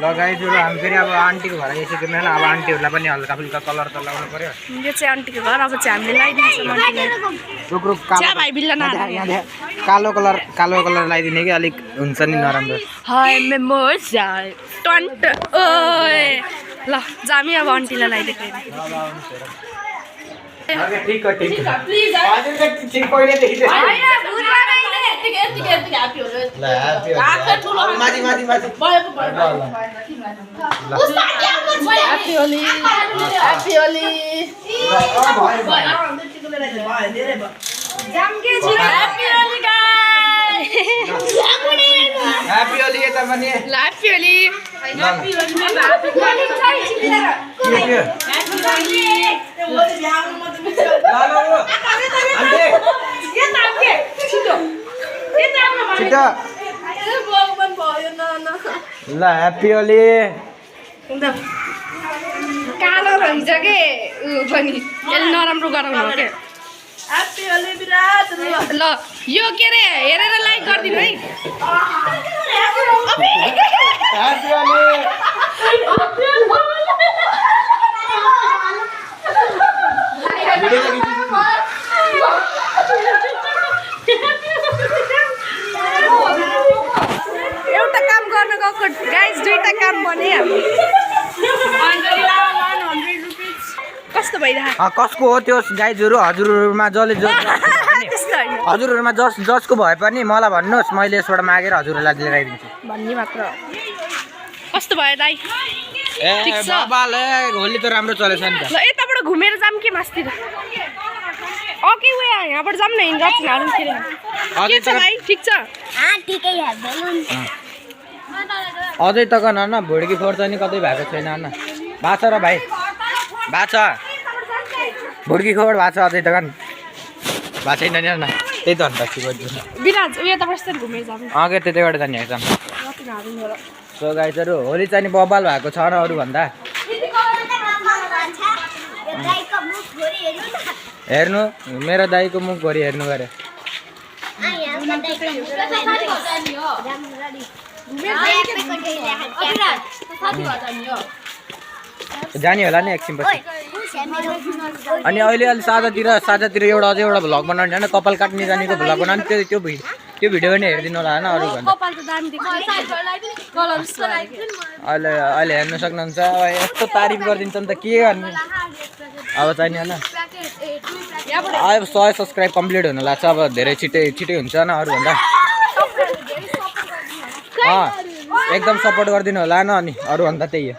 लगाइदियो हामी फेरि अब आन्टीको घर आइसक्यो मैन अब आन्टीहरूलाई पनि हल्का फुल्का कलर त लगाउनु पर्यो यो चाहिँ आन्टीको घर अब चाहिँ हामीले लगाइदिन्छौँ आन्टीलाई रुक रुक कालो भाइ बिल्ला कालो कलर लगाइदिने कि अलिक हुन्छ नि नराम्रो हाय मेमोज टन्ट ओए ल जामी अब आन्टीलाई लगाइदिएको ठीक हो प्लिज हजुर ठीक पहिलेदेखि Happy Holi yata pani. Happy Holi. Happy Holi. La Happy Holi. कालो रहन्छ के उ पनि यसले नराम्रो गराउनु हो के Happy Holi विराट ल यो के रे हेरेर लाइक गर्दिनु है Happy Holi. एउटा काम गर्न गएको गाइस दुईटा काम भने कस्तो भइरहेको कसको हो त्यो गाइजहरु हजुरहरुमा हजुरहरुमा जसको भए पनि मलाई भन्नुस् मैले यसबाट मागेर हजुरहरुलाई लिएर आइदिन्छु भन्ने मात्र कस्तो भयो दाइ ठीक छ बाबाले होली त राम्रो चलेछ नि त ल यताबाट घुमेर जाम के मास्तिर ओके वे यहाँबाट जाम न हिँड्छ हालुतिर के छ भाइ ठीक छ ठिकै छ अझै त गन न भुड्की फोर्छ नि कतै भएको छैन न बाछ र भाइ बाछ भुड्की खोड बाछ अझै त गन बाछैन नि न त्यही त अन्त के गर्छु विराज उयो त बस्दै घुमेर जाम अगे त्यतैबाट जाने एकदम सो गाइजहरु होली चाहिँ नि बबाल भएको छ न अरु भन्दा हेर्नु मेरो दाइको मुख गरी हेर्नु गरे जानी होला नि एकछिन पछि अनि अहिले अलि साझातिर एउटा अझै एउटा भ्लग बनाउने हैन कपाल काट्ने जानेको भ्लग बनाउने त्यो भिडियो पनि हेर्दिनु होला हैन अरु भन्दा अहिले हेर्न सक्नुहुन्छ अब यस्तो तारिफ गर्दिन्छ नि त के गर्ने अब चाहिँ नि हैन अब 100 सब्स्क्राइब कम्प्लिट हुन लाग्छ अब धेरै छिटै हुन्छ न अरु भन्दा एकदम सपोर्ट गर्दिनु होला न अनि अरु भन्दा त्यही हो